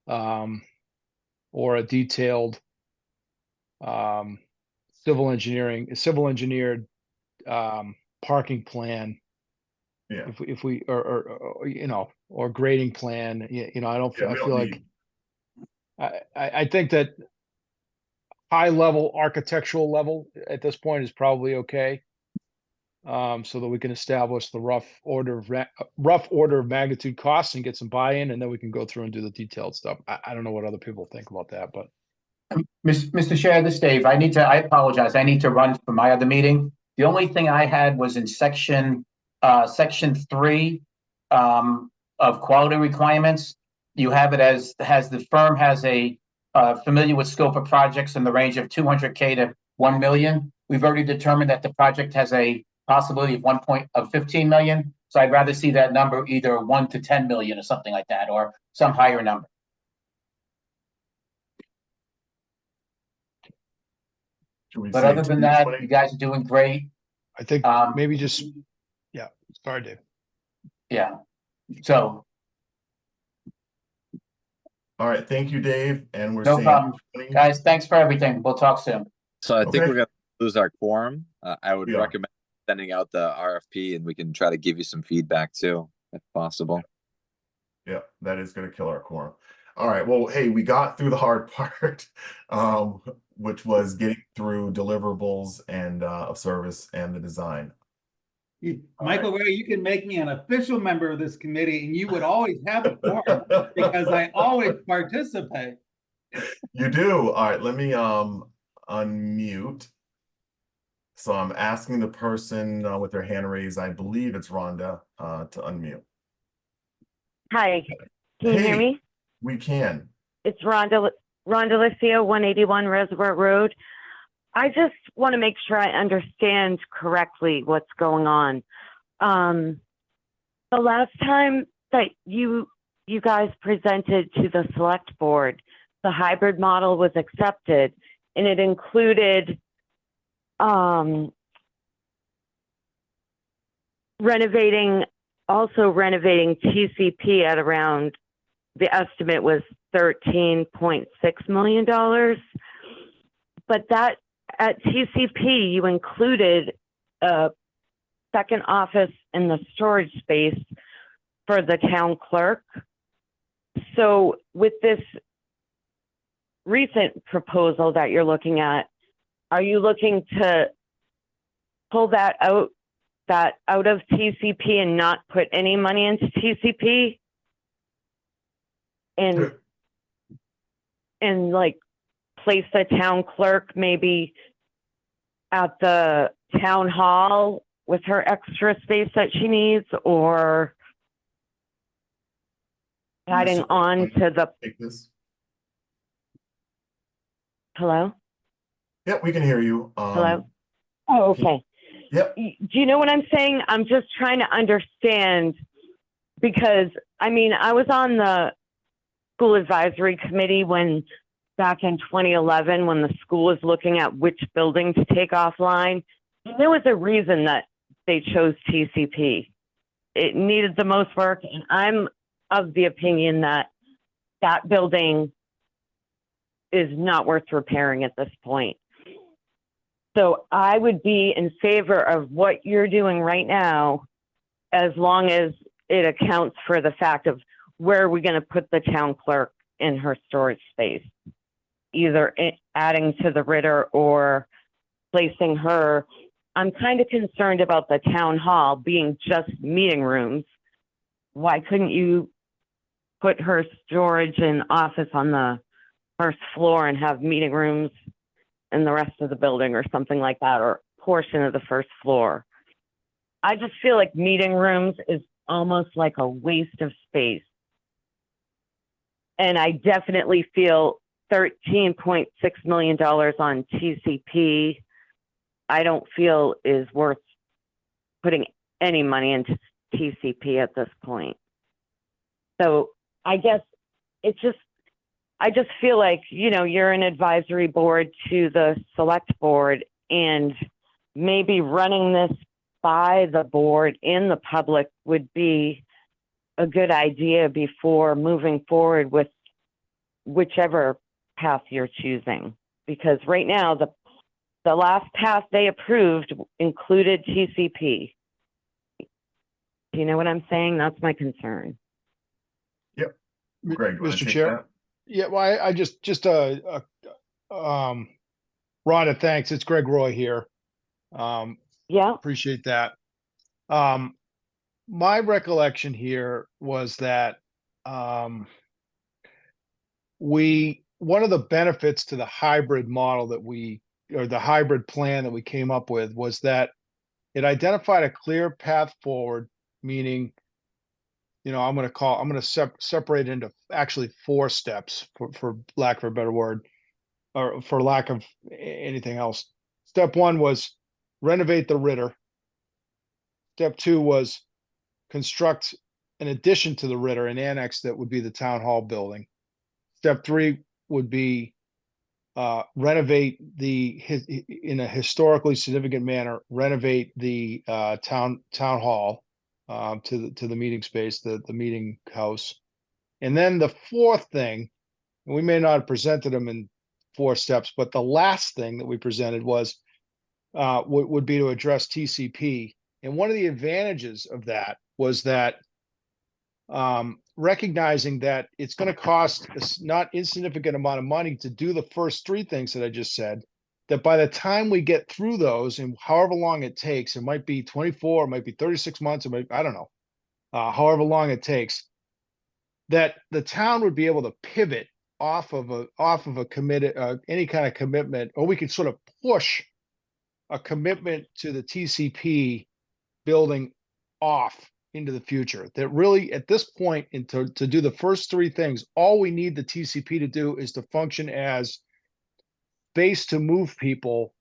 Speaker 2: or a detailed civil engineered parking plan.
Speaker 1: Yeah.
Speaker 2: If we or grading plan, I feel like I think that high level architectural level at this point is probably okay. So that we can establish the rough order of magnitude costs and get some buy-in, and then we can go through and do the detailed stuff. I don't know what other people think about that, but
Speaker 6: Mr. Chair, this is Dave. I apologize. I need to run for my other meeting. The only thing I had was in section 3 of quality requirements. You have it as the firm has a familiar with scope of projects in the range of 200K to 1 million. We've already determined that the project has a possibility of 15 million. So I'd rather see that number either 1 to 10 million or something like that, or some higher number.
Speaker 1: Should we
Speaker 6: But
Speaker 1: say
Speaker 6: other than that,
Speaker 1: 220?
Speaker 6: you guys are doing great.
Speaker 2: I think
Speaker 6: Um,
Speaker 2: maybe just, yeah, sorry, Dave.
Speaker 6: Yeah. So
Speaker 1: All right, thank you, Dave. And we're
Speaker 6: no
Speaker 1: saying
Speaker 6: problem.
Speaker 1: 20.
Speaker 6: Guys, thanks for everything. We'll talk soon.
Speaker 5: So I think
Speaker 1: Okay.
Speaker 5: we're gonna lose our quorum. I would
Speaker 1: We are.
Speaker 5: recommend sending out the RFP and we can try to give you some feedback too, if possible.
Speaker 1: Yeah, that is going to kill our quorum. All right. Well, hey, we got through the hard part, which was getting through deliverables and of service and the design.
Speaker 4: Michael Ray, you can make me an official member of this committee and you would always have a quorum because I always participate.
Speaker 1: You do. All right, let me unmute. So I'm asking the person with their hand raised, I believe it's Rhonda, to unmute.
Speaker 7: Hi, can you hear
Speaker 1: Hey.
Speaker 7: me?
Speaker 1: We can.
Speaker 7: It's Rhonda Lucio, 181 Reservoir Road. I just want to make sure I understand correctly what's going on. The last time that you guys presented to the select board, the hybrid model was accepted, and it included renovating TCP at around, the estimate was $13.6 million. But that at TCP, you included a second office in the storage space for the town clerk. So with this recent proposal that you're looking at, are you looking to pull that out of TCP and not put any money into TCP? And like place the town clerk maybe at the town hall with her extra space that she needs, or adding on to the,
Speaker 1: Take this.
Speaker 7: hello?
Speaker 1: Yep, we can hear you.
Speaker 7: Hello? Oh, okay.
Speaker 1: Yep.
Speaker 7: Do you know what I'm saying? I'm just trying to understand, because I mean, I was on the school advisory committee back in 2011, when the school was looking at which building to take offline. And there was a reason that they chose TCP. It needed the most work, and I'm of the opinion that that building is not worth repairing at this point. So I would be in favor of what you're doing right now, as long as it accounts for the fact of where are we going to put the town clerk in her storage space, either adding to the Ritter or placing her. I'm kind of concerned about the town hall being just meeting rooms. Why couldn't you put her storage and office on the first floor and have meeting rooms in the rest of the building or something like that, or portion of the first floor? I just feel like meeting rooms is almost like a waste of space. And I definitely feel $13.6 million on TCP, I don't feel is worth putting any money into TCP at this point. So I guess I just feel like, you know, you're an advisory board to the select board, and maybe running this by the board in the public would be a good idea before moving forward with whichever path you're choosing. Because right now, the last path they approved included TCP. Do you know what I'm saying? That's my concern.
Speaker 1: Yep. Greg, you wanna
Speaker 2: Mr.
Speaker 1: take
Speaker 2: Chair?
Speaker 1: that?
Speaker 2: Yeah, well, I just Rhonda, thanks. It's Greg Roy here.
Speaker 7: Yeah,
Speaker 2: Appreciate that. My recollection here was that one of the benefits to the hybrid model or the hybrid plan that we came up with, was that it identified a clear path forward, meaning, I'm gonna separate into actually 4 steps for lack of a better word, or for lack of anything else. Step 1 was renovate the Ritter. Step 2 was construct an addition to the Ritter, an annex that would be the town hall building. Step 3 would be renovate in a historically significant manner, renovate the town hall to the meeting space, the meeting house. And then the 4th thing, and we may not have presented them in 4 steps, but the last thing that we presented was would be to address TCP. And one of the advantages of that was that recognizing that it's going to cost a not insignificant amount of money to do the first 3 things that I just said, that by the time we get through those, and however long it takes, it might be 24, it might be 36 months, it might, I don't know, however long it takes, that the town would be able to pivot off of a committed, any kind of commitment, or we could sort of push a commitment to the TCP building off into the future. That really, at this point, to do the first 3 things, all we need the TCP to do is to function as space to move people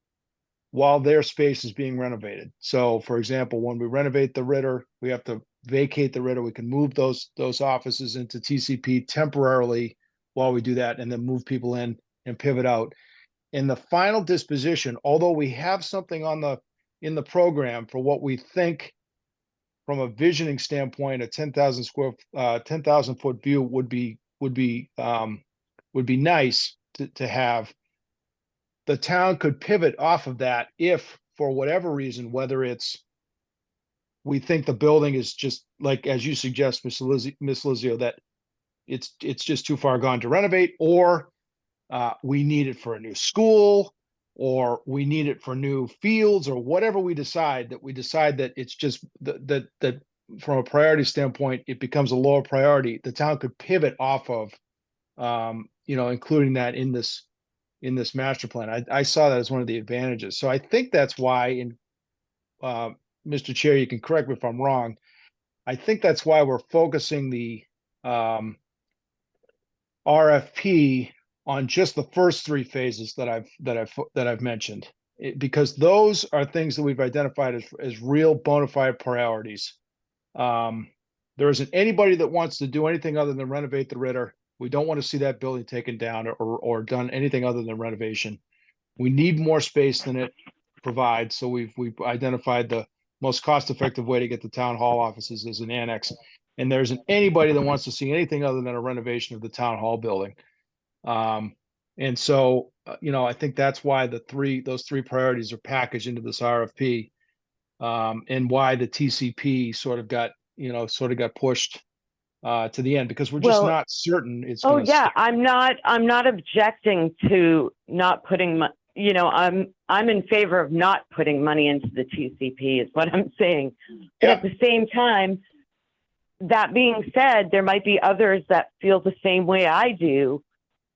Speaker 2: while their space is being renovated. So, for example, when we renovate the Ritter, we have to vacate the Ritter. We can move those offices into TCP temporarily while we do that, and then move people in and pivot out. In the final disposition, although we have something in the program for what we think from a visioning standpoint, a 10,000 foot view would be nice to have. The town could pivot off of that if, for whatever reason, whether it's we think the building is just like, as you suggest, Miss Lizio, that it's just too far gone to renovate, or we need it for a new school, or we need it for new fields, or whatever we decide that it's just that from a priority standpoint, it becomes a lower priority. The town could pivot off of, including that in this master plan. I saw that as one of the advantages. So I think that's why, Mr. Chair, you can correct me if I'm wrong, I think that's why we're focusing the RFP on just the first 3 phases that I've mentioned, because those are things that we've identified as real bona fide priorities. There isn't anybody that wants to do anything other than renovate the Ritter. We don't want to see that building taken down or done anything other than renovation. We need more space than it provides, so we've identified the most cost-effective way to get the town hall offices as an annex. And there isn't anybody that wants to see anything other than a renovation of the town hall building. And so, I think that's why those 3 priorities are packaged into this RFP, and why the TCP sort of got pushed to the end, because we're just not certain it's
Speaker 7: Oh
Speaker 2: going to.
Speaker 7: yeah, I'm not objecting to not putting, I'm in favor of not putting money into the TCP is what I'm saying. But at the same time, that being said, there might be others that feel the same way I do.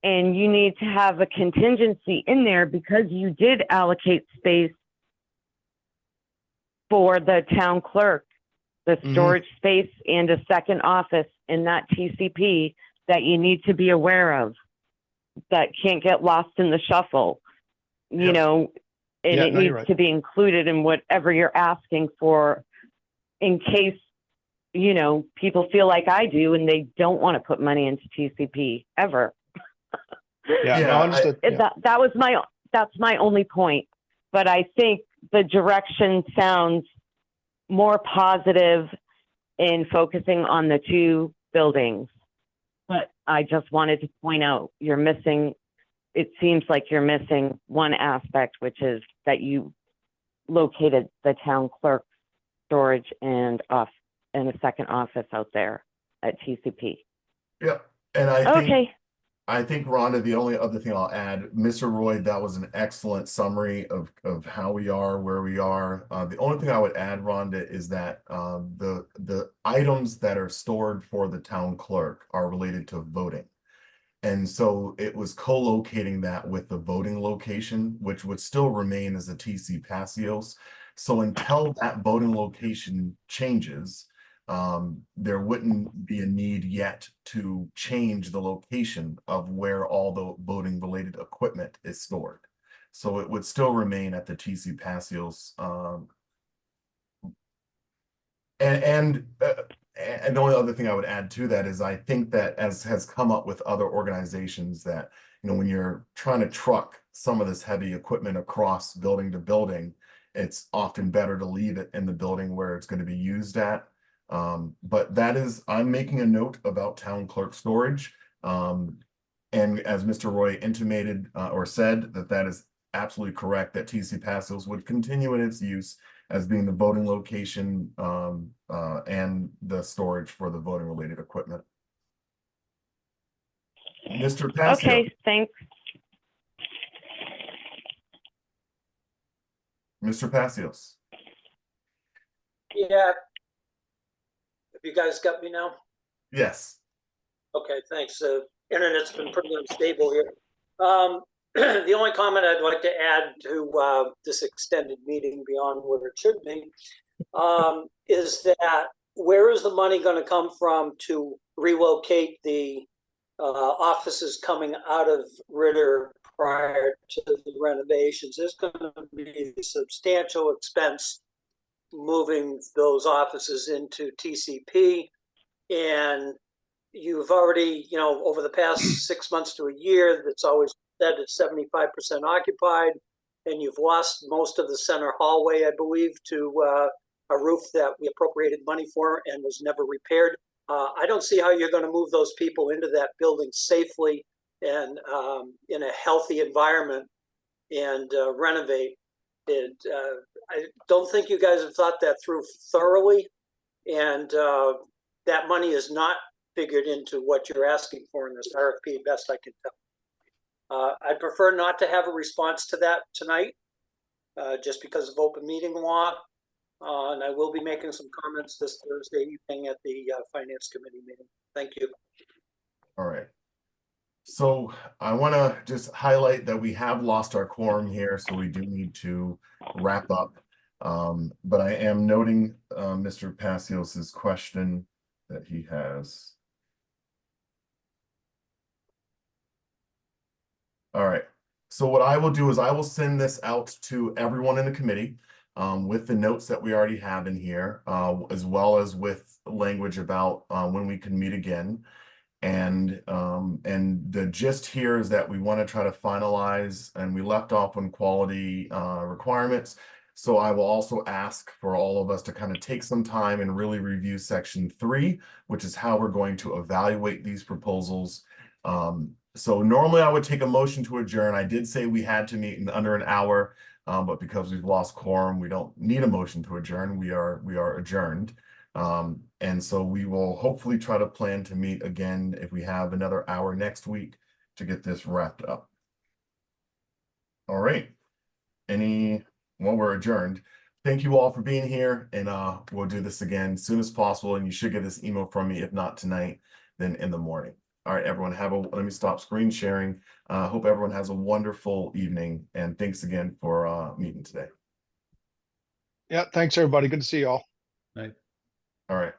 Speaker 7: And you need to have a contingency in there because you did allocate space for the town clerk, the storage space, and a second office in that TCP that you need to be aware of, that can't get lost in the shuffle, and it needs to be included in whatever you're asking for, in case, people feel like I do and they don't want to put money into TCP ever. That's my only point. But I think the direction sounds more positive in focusing on the 2 buildings. But I just wanted to point out, it seems like you're missing one aspect, which is that you located the town clerk storage and a second office out there at TCP.
Speaker 1: Yeah. And I think, Rhonda, the only other thing I'll add, Mr. Roy, that was an excellent summary of how we are, where we are. The only thing I would add, Rhonda, is that the items that are stored for the town clerk are related to voting. And so it was co-locating that with the voting location, which would still remain as a TC Passios. So until that voting location changes, there wouldn't be a need yet to change the location of where all the voting related equipment is stored. So it would still remain at the TC Passios. And the only other thing I would add to that is I think that, as has come up with other organizations, that, you know, when you're trying to truck some of this heavy equipment across building to building, it's often better to leave it in the building where it's going to be used at. But that is, I'm making a note about town clerk storage. And as Mr. Roy intimated or said, that is absolutely correct, that TC Passios would continue in its use as being the voting location and the storage for the voting related equipment. Mr. Passios.
Speaker 7: Okay, thanks.
Speaker 1: Mr. Passios.
Speaker 8: Yeah. Have you guys got me now?
Speaker 1: Yes.
Speaker 8: Okay, thanks. Internet's been pretty unstable here. The only comment I'd like to add to this extended meeting beyond where it should be is that where is the money going to come from to relocate the offices coming out of Ritter prior to the renovations? There's going to be a substantial expense moving those offices into TCP, and you've already, you know, over the past 6 months to a year, that's always said it's 75% occupied, and you've lost most of the center hallway, I believe, to a roof that we appropriated money for and was never repaired. I don't see how you're going to move those people into that building safely and in a healthy environment and renovate it. I don't think you guys have thought that through thoroughly, and that money is not figured into what you're asking for in this RFP, best I can tell. I'd prefer not to have a response to that tonight, just because of open meeting law. And I will be making some comments this Thursday evening at the Finance Committee meeting. Thank you.
Speaker 1: All right. So I want to just highlight that we have lost our quorum here, so we do need to wrap up. But I am noting Mr. Passios's question that he has. All right. So what I will do is I will send this out to everyone in the committee with the notes that we already have in here, as well as with language about when we can meet again. And the gist here is that we want to try to finalize, and we left off on quality requirements. So I will also ask for all of us to kind of take some time and really review section 3, which is how we're going to evaluate these proposals. So normally I would take a motion to adjourn. I did say we had to meet in under an hour, but because we've lost quorum, we don't need a motion to adjourn. We are adjourned. And so we will hopefully try to plan to meet again if we have another hour next week to get this wrapped up. All right. Well, we're adjourned. Thank you all for being here, and we'll do this again as soon as possible. And you should get this email from me, if not tonight, then in the morning. All right, everyone, let me stop screen sharing. Hope everyone has a wonderful evening, and thanks again for meeting today.
Speaker 2: Yeah, thanks everybody. Good to see you all.
Speaker 4: Right.
Speaker 1: All right.